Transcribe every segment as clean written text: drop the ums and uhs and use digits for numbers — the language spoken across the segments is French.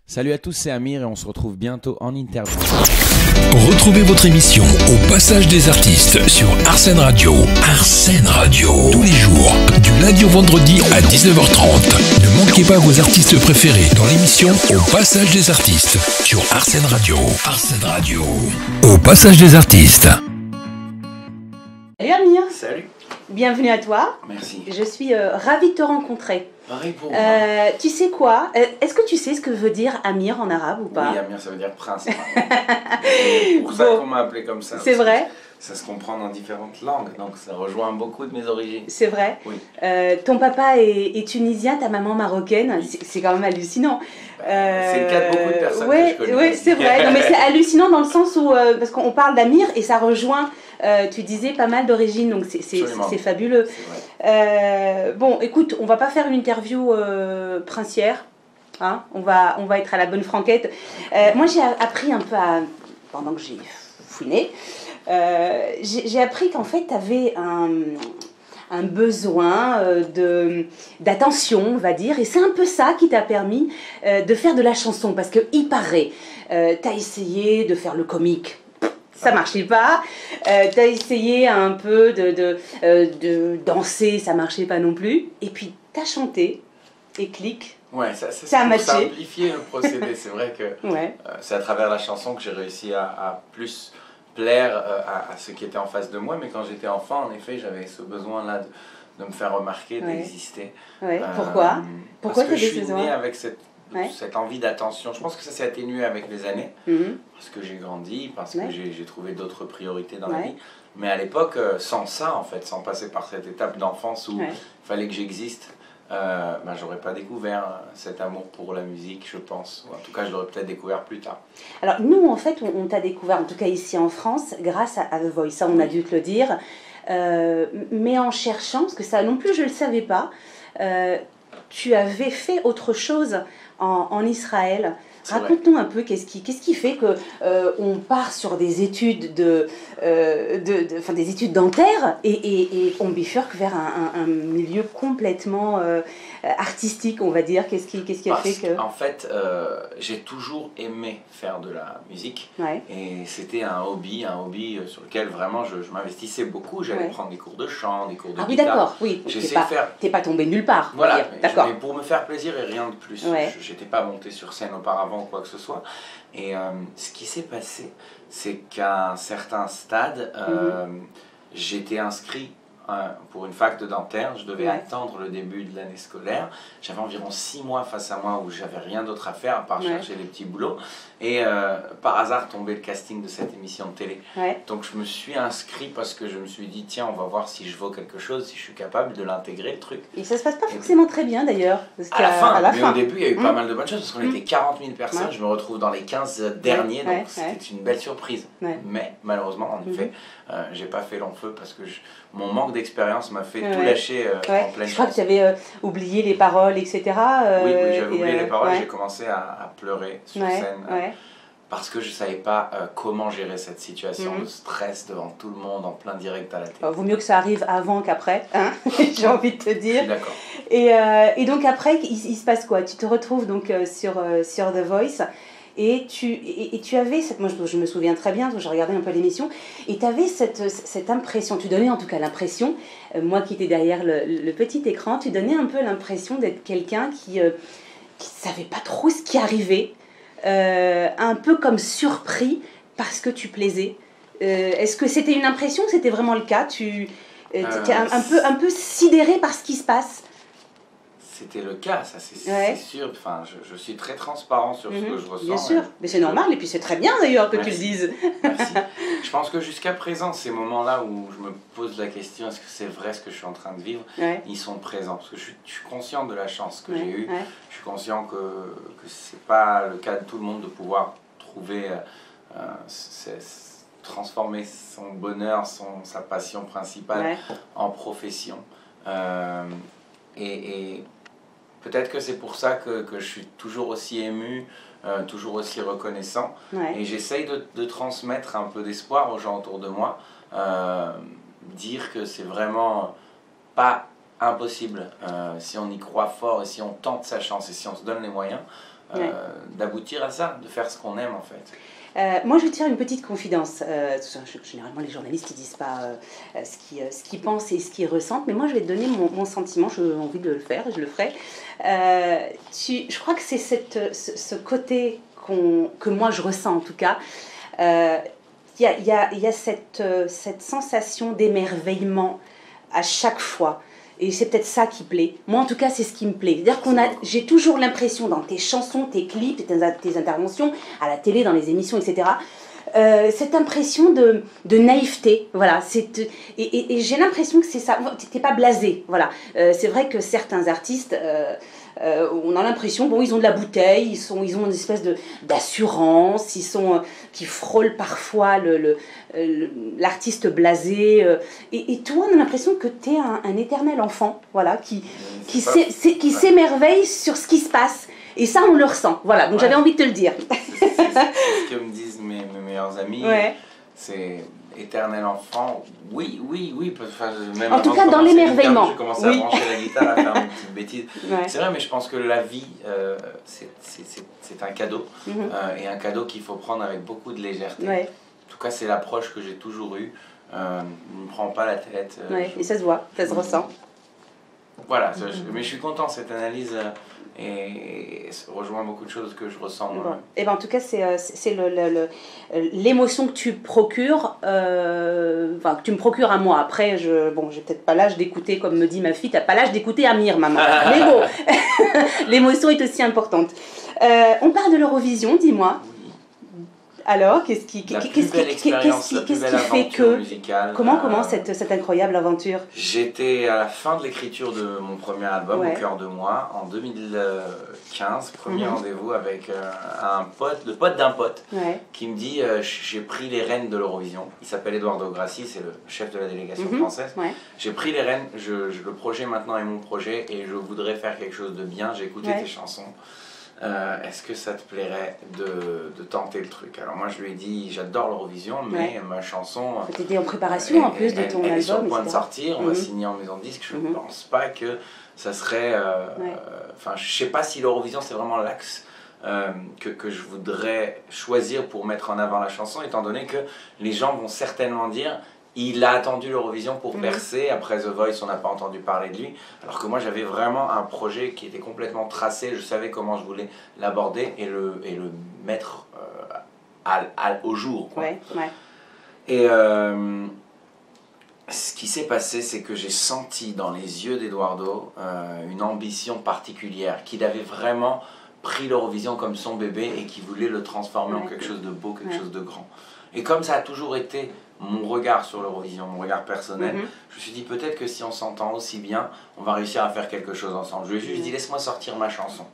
Salut à tous, c'est Amir et on se retrouve bientôt en interview. Retrouvez votre émission Au Passage des Artistes sur Arsène Radio. Arsène Radio, tous les jours, du lundi au vendredi à 19h30. Ne manquez pas vos artistes préférés dans l'émission Au Passage des Artistes sur Arsène Radio. Arsène Radio. Au Passage des Artistes. Salut Amir. Salut. Bienvenue à toi. Merci. Je suis ravie de te rencontrer. Pareil pour moi. Tu sais quoi? Est-ce que tu sais ce que veut dire Amir en arabe ou pas? Oui, Amir, ça veut dire prince. C'est pour ça qu'on m'a appelé comme ça. C'est vrai? Ça se comprend dans différentes langues, donc ça rejoint beaucoup de mes origines. C'est vrai? Oui. Ton papa est tunisien, ta maman marocaine. C'est quand même hallucinant. C'est le cas de beaucoup de personnes que je connais. Oui, c'est vrai. Non, mais c'est hallucinant dans le sens où, parce qu'on parle d'Amir et ça rejoint, tu disais, pas mal d'origines, donc c'est fabuleux. Bon, écoute, on va pas faire une interview princière, hein, on va être à la bonne franquette. Moi, j'ai appris un peu pendant que j'ai fouiné, j'ai appris qu'en fait, tu avais un besoin d'attention, on va dire, et c'est un peu ça qui t'a permis de faire de la chanson, parce qu'il paraît, tu as essayé de faire le comique. Ça marchait pas. T'as essayé un peu de danser, ça marchait pas non plus. Et puis t'as chanté et clic. Ouais, ça a pour matché. simplifier le procédé. C'est vrai que Ouais. c'est à travers la chanson que j'ai réussi à plus plaire à ceux qui étaient en face de moi. Mais quand j'étais enfant, en effet, j'avais ce besoin-là de me faire remarquer, d'exister. Ouais. Pourquoi Parce que t'avais je suis besoin né avec cette envie d'attention. Je pense que ça s'est atténué avec les années, parce que j'ai grandi, parce que j'ai trouvé d'autres priorités dans la vie. Mais à l'époque, sans ça, en fait, sans passer par cette étape d'enfance où il fallait que j'existe, j'aurais pas découvert cet amour pour la musique, je pense. Ou en tout cas, je l'aurais peut-être découvert plus tard. Alors nous, en fait, on t'a découvert, en tout cas ici en France, grâce à The Voice, ça on a dû te le dire. Mais en cherchant, parce que ça non plus je le savais pas, tu avais fait autre chose en Israël. Raconte-nous un peu qu'est-ce qui fait que on part sur des études des études dentaires et on bifurque vers un milieu complètement artistique, on va dire. Qu'est-ce qui a fait que... En fait, j'ai toujours aimé faire de la musique et c'était un hobby sur lequel vraiment je m'investissais beaucoup. J'allais prendre des cours de chant, des cours de guitare. Oui, d'accord, oui. T'es pas tombé nulle part. Voilà, d'accord. Mais pour me faire plaisir et rien de plus. Je n'étais pas monté sur scène auparavant ou quoi que ce soit. Et ce qui s'est passé, c'est qu'à un certain stade, j'étais inscrit pour une fac de dentaire. Je devais attendre le début de l'année scolaire. J'avais environ 6 mois face à moi où j'avais rien d'autre à faire à part chercher des petits boulots. Et par hasard tombait le casting de cette émission de télé. Donc je me suis inscrit parce que je me suis dit, tiens, on va voir si je vaux quelque chose, si je suis capable de l'intégrer, le truc. Et ça se passe pas forcément très bien d'ailleurs. À la fin, au début, il y a eu pas mal de bonnes choses parce qu'on était 40 000 personnes. Je me retrouve dans les 15 derniers, donc c'était une belle surprise. Mais malheureusement, en effet, j'ai pas fait long feu parce que mon manque d'expérience m'a fait tout lâcher en pleine chance. Je crois que tu avais oublié les paroles, etc. Oui, j'avais oublié les paroles. J'ai commencé à pleurer sur scène parce que je savais pas comment gérer cette situation de stress devant tout le monde en plein direct à la télé. Vaut mieux que ça arrive avant qu'après, hein. J'ai envie de te dire. Je suis d'accord. Et donc après, il se passe quoi? Tu te retrouves donc sur The Voice. Et tu avais moi je me souviens très bien, j'ai regardé un peu l'émission, et tu avais cette impression, tu donnais en tout cas l'impression, moi qui étais derrière le petit écran, tu donnais un peu l'impression d'être quelqu'un qui savait pas trop ce qui arrivait, un peu comme surpris parce que tu plaisais. Est-ce que c'était une impression, c'était vraiment le cas? Tu étais un peu sidéré par ce qui se passe? C'était le cas, ça c'est sûr. Enfin, je suis très transparent sur ce que je ressens. Bien sûr, mais c'est normal, et puis c'est très bien d'ailleurs que tu le dises. Merci. Je pense que jusqu'à présent, ces moments-là où je me pose la question, est-ce que c'est vrai ce que je suis en train de vivre, ils sont présents. Parce que je suis conscient de la chance que j'ai eue. Je suis conscient que c'est pas le cas de tout le monde de pouvoir trouver, transformer son bonheur, sa passion principale en profession. Et peut-être que c'est pour ça que je suis toujours aussi ému, toujours aussi reconnaissant. Et j'essaye de transmettre un peu d'espoir aux gens autour de moi. Dire que c'est vraiment pas impossible si on y croit fort et si on tente sa chance et si on se donne les moyens. d'aboutir à ça, de faire ce qu'on aime en fait. Moi, je vais te faire une petite confidence. Généralement, les journalistes ne disent pas ce qu'ils pensent et ce qu'ils ressentent, mais moi, je vais te donner mon sentiment. J'ai envie de le faire, je le ferai. Je crois que c'est ce côté que moi, je ressens en tout cas. Il y a cette sensation d'émerveillement à chaque fois. Et c'est peut-être ça qui plaît. Moi, en tout cas, c'est ce qui me plaît. C'est-à-dire j'ai toujours l'impression, dans tes chansons, tes clips, tes interventions, à la télé, dans les émissions, etc., cette impression de naïveté. Voilà. Et j'ai l'impression que c'est ça. T'es pas blasé. Voilà. C'est vrai que certains artistes... on a l'impression, bon, ils ont de la bouteille, ils ont une espèce d'assurance, qui frôlent parfois l'artiste blasé. Et toi, on a l'impression que tu es un éternel enfant, voilà, qui s'émerveille sur ce qui se passe. Et ça, on le ressent. Voilà, donc j'avais envie de te le dire. C'est ce que me disent mes meilleurs amis. Ouais. C'est... éternel enfant, oui, enfin, même en tout cas dans l'émerveillement. J'ai commencé à brancher la guitare, à faire une petite bêtise. Ouais. C'est vrai, mais je pense que la vie, c'est un cadeau, et un cadeau qu'il faut prendre avec beaucoup de légèreté. Ouais. En tout cas, c'est l'approche que j'ai toujours eue. Ne me prends pas la tête. Et ça se voit, ça se ressent. Voilà, mais je suis content, cette analyse... et ça rejoint beaucoup de choses que je ressens. Bon. Et ben en tout cas, c'est l'émotion que tu procures, que tu me procures à moi. Après, j'ai peut-être pas l'âge d'écouter, comme me dit ma fille, t'as pas l'âge d'écouter Amir, maman. Mais bon, l'émotion est aussi importante. On parle de l'Eurovision, dis-moi. Alors, qu'est-ce qui fait que musicale, comment cette incroyable aventure? J'étais à la fin de l'écriture de mon premier album, Au cœur de moi, en 2015, premier rendez-vous avec le pote d'un pote, qui me dit j'ai pris les rênes de l'Eurovision. Il s'appelle Eduardo Grassi, c'est le chef de la délégation française. J'ai pris les rênes, le projet maintenant est mon projet et je voudrais faire quelque chose de bien. J'ai écouté tes chansons. Est-ce que ça te plairait de tenter le truc? Alors moi je lui ai dit j'adore l'Eurovision, mais ma chanson t'étais en préparation en plus de ton album, elle est sur le point de sortir, on va signer en maison de disque. Je ne pense pas que ça serait je sais pas si l'Eurovision c'est vraiment l'axe que je voudrais choisir pour mettre en avant la chanson, étant donné que les gens vont certainement dire il a attendu l'Eurovision pour percer, après The Voice on n'a pas entendu parler de lui, alors que moi j'avais vraiment un projet qui était complètement tracé, je savais comment je voulais l'aborder et le mettre au jour, quoi. Et ce qui s'est passé, c'est que j'ai senti dans les yeux d'Eduardo une ambition particulière, qu'il avait vraiment pris l'Eurovision comme son bébé et qu'il voulait le transformer en quelque chose de beau, quelque chose de grand. Et comme ça a toujours été mon regard sur l'Eurovision, mon regard personnel, je me suis dit peut-être que si on s'entend aussi bien, on va réussir à faire quelque chose ensemble. Je lui ai juste dit laisse-moi sortir ma chanson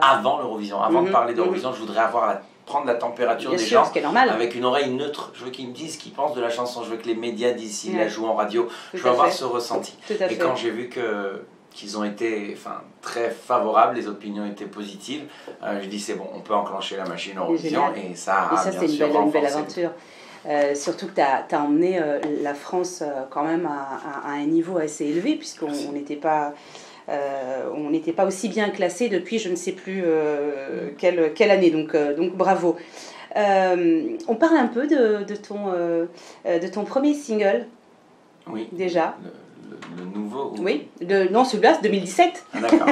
avant l'Eurovision, avant de parler d'Eurovision, je voudrais prendre la température des gens avec une oreille neutre. Je veux qu'ils me disent ce qu'ils pensent de la chanson, je veux que les médias disent s'ils la jouent en radio, je veux avoir ce ressenti. Et quand j'ai vu qu'ils ont été très favorables, les opinions étaient positives, je dis c'est bon, on peut enclencher la machine Eurovision et ça a c'est une belle aventure. Surtout que tu as emmené la France quand même à un niveau assez élevé, puisqu'on n'était pas aussi bien classé depuis je ne sais plus quelle année, donc bravo. On parle un peu de ton premier single. Oui. Déjà. Le nouveau Oui, non, celui-là, c'est 2017. Ah, d'accord.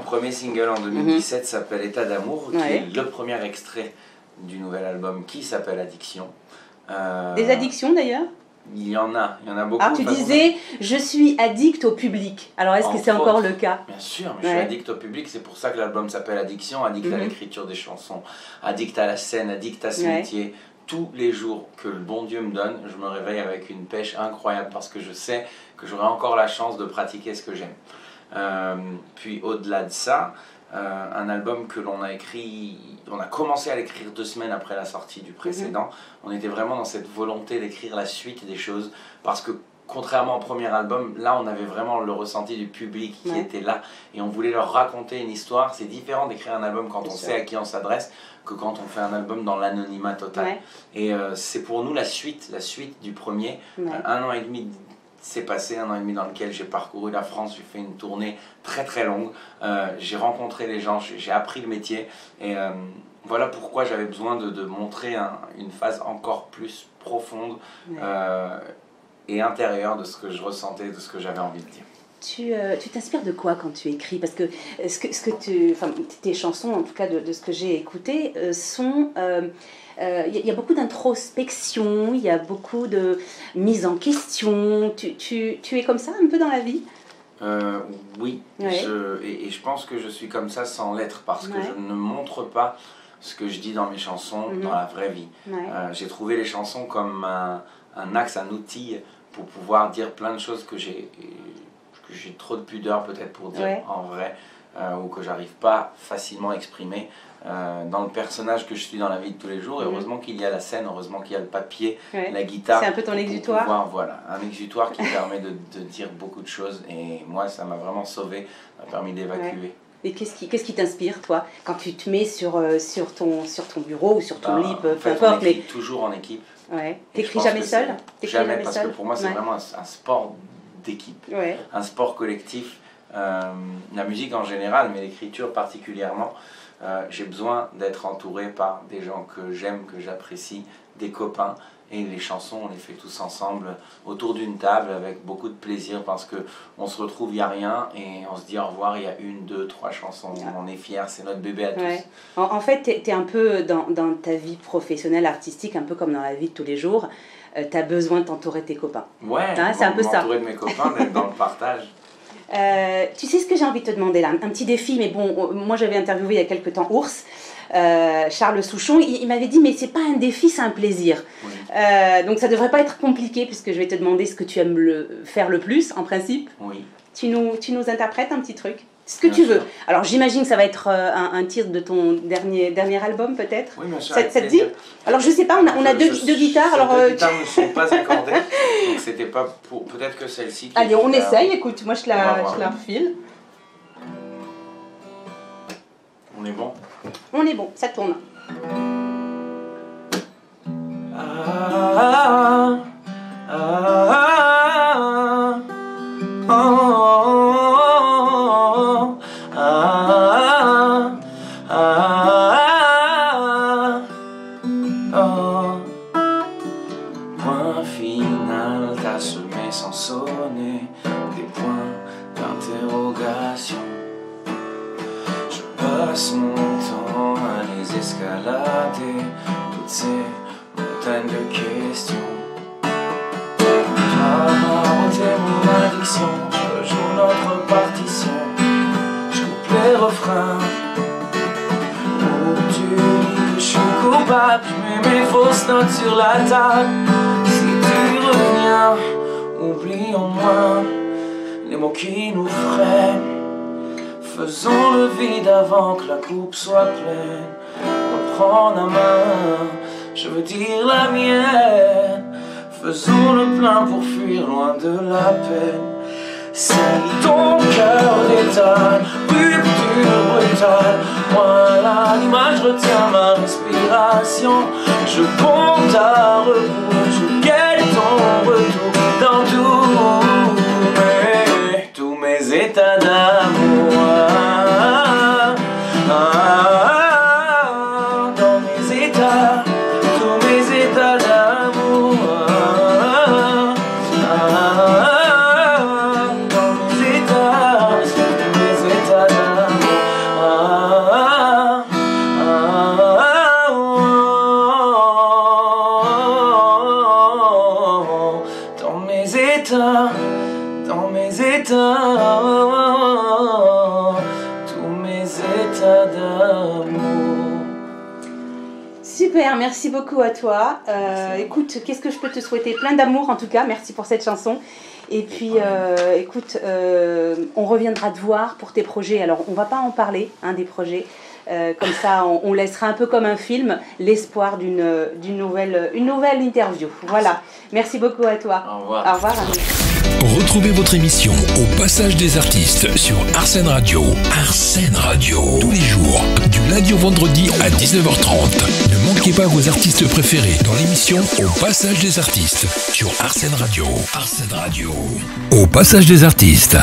Premier single en 2017 s'appelle État d'amour, qui est le premier extrait du nouvel album qui s'appelle Addiction. Des addictions d'ailleurs? Il y en a beaucoup. Alors tu disais, je suis addict au public. Alors est-ce que c'est encore le cas? Bien sûr, mais je suis addict au public, c'est pour ça que l'album s'appelle Addiction, addict à l'écriture des chansons, addict à la scène, addict à ce métier. Tous les jours que le bon Dieu me donne, je me réveille avec une pêche incroyable parce que je sais que j'aurai encore la chance de pratiquer ce que j'aime. Puis au-delà de ça, un album que l'on a écrit, on a commencé à l'écrire 2 semaines après la sortie du précédent. On était vraiment dans cette volonté d'écrire la suite des choses parce que contrairement au premier album, là on avait vraiment le ressenti du public qui était là et on voulait leur raconter une histoire. C'est différent d'écrire un album quand on sait à qui on s'adresse que quand on fait un album dans l'anonymat total. Et c'est pour nous la suite du premier. 1 an et demi s'est passé, 1 an et demi dans lequel j'ai parcouru la France, j'ai fait une tournée très très longue, j'ai rencontré les gens, j'ai appris le métier et voilà pourquoi j'avais besoin de montrer une phase encore plus profonde et intérieure de ce que je ressentais, de ce que j'avais envie de dire. Tu t'inspires de quoi quand tu écris? Parce que, tes chansons, en tout cas de ce que j'ai écouté, sont... y a beaucoup d'introspection, il y a beaucoup de mise en question. Tu es comme ça un peu dans la vie? Oui, ouais. Et je pense que je suis comme ça sans l'être, parce que je ne montre pas ce que je dis dans mes chansons dans la vraie vie. J'ai trouvé les chansons comme un axe, un outil pour pouvoir dire plein de choses que j'ai trop de pudeur peut-être pour dire en vrai, ou que j'arrive pas facilement à exprimer dans le personnage que je suis dans la vie de tous les jours. Et heureusement qu'il y a la scène, heureusement qu'il y a le papier, la guitare. C'est un peu ton exutoire. Pouvoir, voilà, un exutoire qui permet de dire beaucoup de choses, et moi ça m'a vraiment sauvé, m'a permis d'évacuer. Et qu'est-ce qui t'inspire, toi, quand tu te mets sur ton bureau ou sur ton lit, peu importe. On écrit toujours en équipe. T'écris jamais seul? Jamais, parce que pour moi c'est vraiment un sport d'équipe, un sport collectif. La musique en général, mais l'écriture particulièrement, j'ai besoin d'être entouré par des gens que j'aime, que j'apprécie, des copains, et les chansons on les fait tous ensemble autour d'une table avec beaucoup de plaisir, parce que on se retrouve, il n'y a rien et on se dit au revoir, il y a 1, 2, 3 chansons, on est fiers, c'est notre bébé à tous. En fait t'es un peu dans ta vie professionnelle, artistique, un peu comme dans la vie de tous les jours, tu as besoin de t'entourer de tes copains. C'est un peu ça. M'entourer de mes copains, d'être dans le partage. Tu sais ce que j'ai envie de te demander là, un petit défi, mais bon, moi j'avais interviewé il y a quelques temps Ours, Charles Souchon, il m'avait dit mais c'est pas un défi, c'est un plaisir. Donc ça devrait pas être compliqué, puisque je vais te demander ce que tu aimes faire le plus en principe. Tu nous interprètes un petit truc, ce que tu veux. Alors j'imagine que ça va être un titre de ton dernier album peut-être. Oui, bien sûr. Ça te dit? Alors je sais pas, on a deux guitares. Alors deux guitares ne sont pas accordées, donc c'était pas pour, peut-être que celle-ci. Allez, on essaye. Écoute, moi je la refile. On est bon. On est bon, ça tourne. Point final, t'as semé sans sonner des points d'interrogation. Je passe mon temps à les escalader, toutes ces montagnes de questions. T'es mon addiction, je joue notre partition, je coupe les refrains. Où tu dis que je suis coupable, je mets mes fausses notes sur la table. Si tu reviens, oublie au moins les mots qui nous freinent. Faisons le vide avant que la coupe soit pleine. Reprends la main, je veux dire la mienne. Faisons le plein pour fuir loin de la peine. Si ton cœur détonne, rupture brutale, moi l'image retient ma respiration. Je compte à rebours, je guette ton retour dans tous mes états d'amour. Dans mes états, tous mes états d'amour. Dans mes états, tous mes états d'amour. Super, merci beaucoup à toi. Écoute, qu'est-ce que je peux te souhaiter? Plein d'amour en tout cas, merci pour cette chanson. Et puis, écoute, on reviendra te voir pour tes projets. Alors, on va pas en parler, des projets. Comme ça, on laissera un peu comme un film l'espoir d'une nouvelle interview. Voilà. Merci beaucoup à toi. Au revoir. Au revoir, Annie. Retrouvez votre émission Au Passage des Artistes sur Arsène Radio. Arsène Radio, tous les jours, du lundi au vendredi à 19h30. Ne manquez pas vos artistes préférés dans l'émission Au Passage des Artistes sur Arsène Radio. Arsène Radio. Au Passage des Artistes.